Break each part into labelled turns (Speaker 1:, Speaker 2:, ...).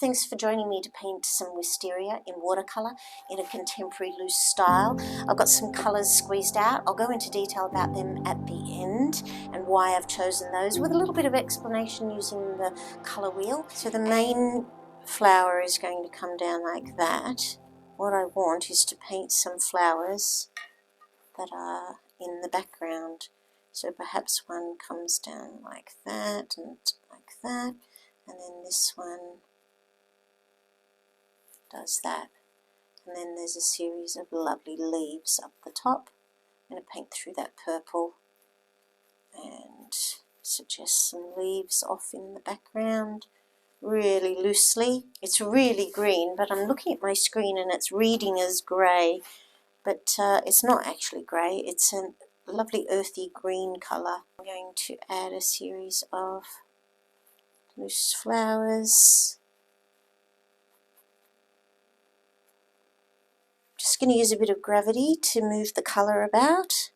Speaker 1: Thanks for joining me to paint some wisteria in watercolour in a contemporary loose style. I've got some colours squeezed out. I'll go into detail about them at the end and why I've chosen those with a little bit of explanation using the colour wheel. So the main flower is going to come down like that. What I want is to paint some flowers that are in the background. So perhaps one comes down like that and like that, and then this one does that, and then there's a series of lovely leaves up the top. I'm going to paint through that purple and suggest some leaves off in the background really loosely. It's really green, but I'm looking at my screen and it's reading as grey, but it's not actually grey, it's a lovely earthy green colour. I'm going to add a series of loose flowers. Just going to use a bit of gravity to move the colour about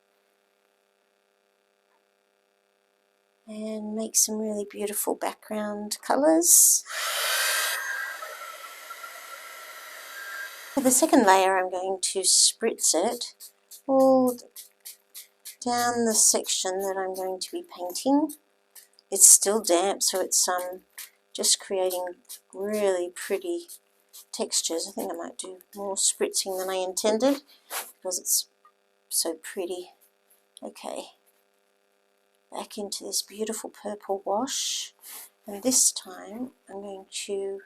Speaker 1: and make some really beautiful background colours. For the second layer, I'm going to spritz it all down the section that I'm going to be painting. It's still damp, so it's just creating really pretty textures. I think I might do more spritzing than I intended because it's so pretty. Okay, back into this beautiful purple wash, and this time I'm going to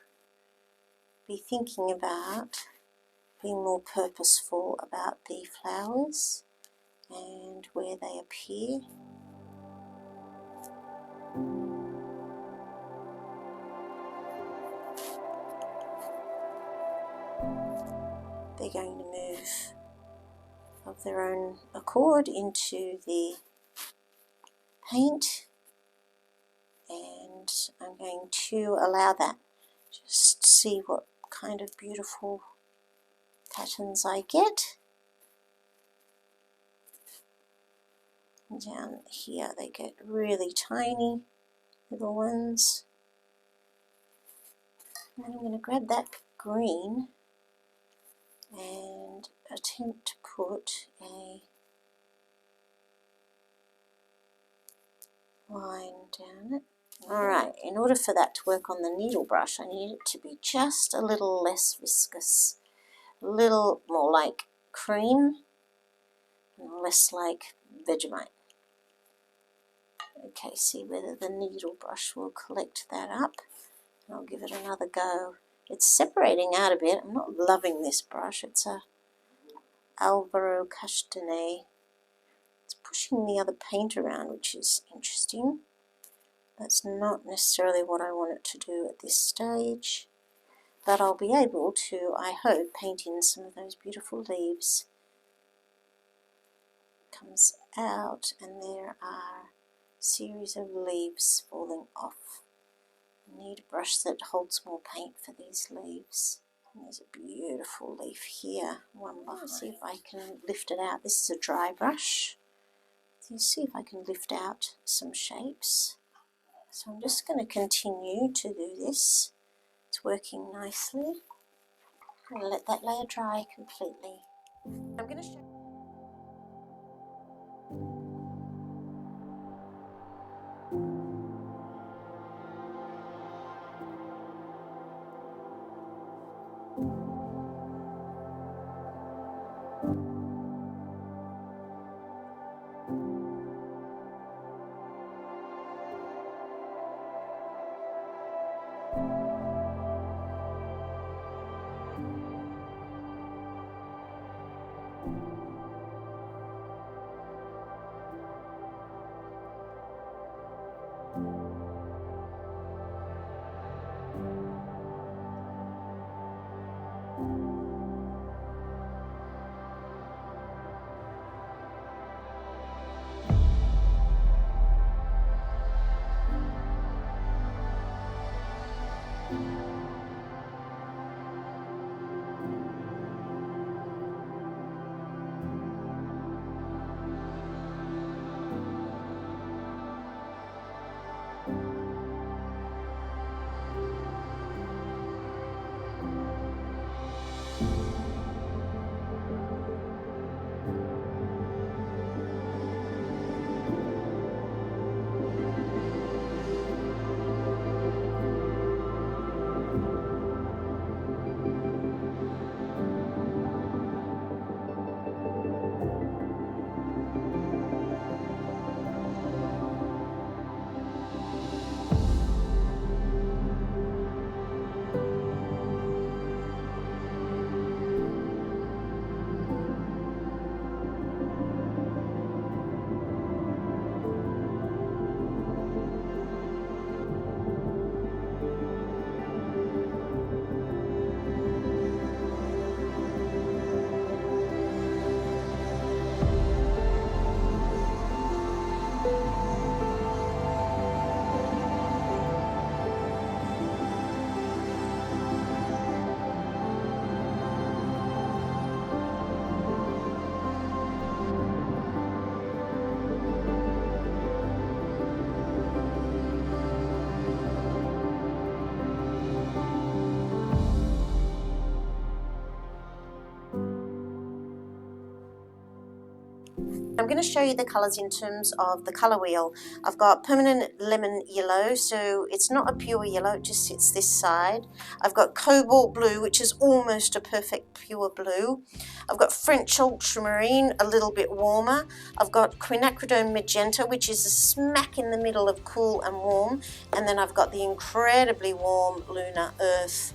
Speaker 1: be thinking about being more purposeful about the flowers and where they appear. They're going to move of their own accord into the paint, and I'm going to allow that. Just see what kind of beautiful patterns I get. And down here they get really tiny little ones. And then I'm going to grab that green and attempt to put a line down it. Alright, in order for that to work on the needle brush, I need it to be just a little less viscous, a little more like cream and less like Vegemite. Okay, see whether the needle brush will collect that up. I'll give it another go. It's separating out a bit. I'm not loving this brush. It's a Alvaro Castanet. It's pushing the other paint around, which is interesting. That's not necessarily what I want it to do at this stage, but I'll be able to, I hope, paint in some of those beautiful leaves. Comes out and there are a series of leaves falling off. I need a brush that holds more paint for these leaves. And there's a beautiful leaf here, one behind. See if I can lift it out. This is a dry brush. So you see if I can lift out some shapes. So I'm just going to continue to do this. It's working nicely. I'm going to let that layer dry completely. I'm going to show you. I'm going to show you the colours in terms of the colour wheel. I've got permanent lemon yellow, so it's not a pure yellow, it just sits this side. I've got cobalt blue, which is almost a perfect pure blue. I've got French ultramarine, a little bit warmer. I've got quinacridone magenta, which is a smack in the middle of cool and warm. And then I've got the incredibly warm lunar earth.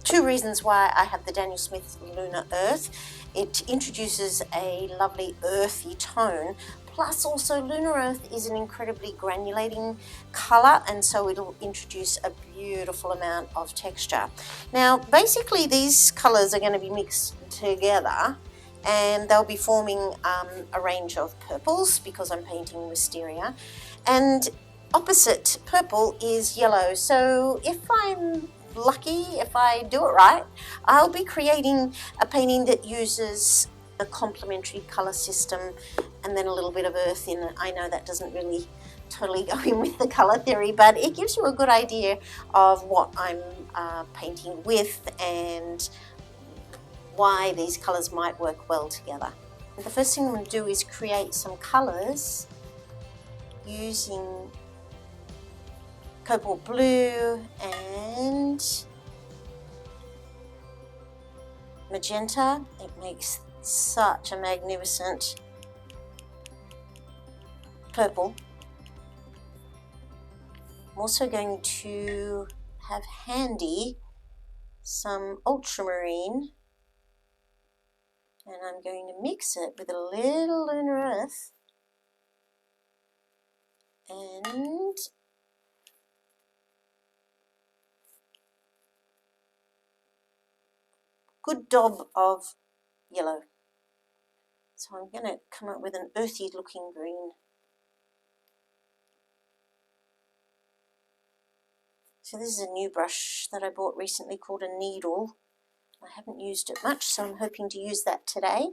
Speaker 1: Two reasons why I have the Daniel Smith Lunar Earth. It introduces a lovely earthy tone, plus also Lunar Earth is an incredibly granulating colour, and so it'll introduce a beautiful amount of texture. Now basically these colours are going to be mixed together and they'll be forming a range of purples because I'm painting Wisteria, and opposite purple is yellow. So if I'm lucky, if I do it right, I'll be creating a painting that uses a complementary colour system and then a little bit of earth in it. I know that doesn't really totally go in with the colour theory, but it gives you a good idea of what I'm painting with and why these colours might work well together. And the first thing I'm going to do is create some colours using cobalt blue and magenta. It makes such a magnificent purple. I'm also going to have handy some ultramarine, and I'm going to mix it with a little lunar earth and good daub of yellow. So I'm going to come up with an earthy looking green. So this is a new brush that I bought recently called a needle. I haven't used it much, so I'm hoping to use that today.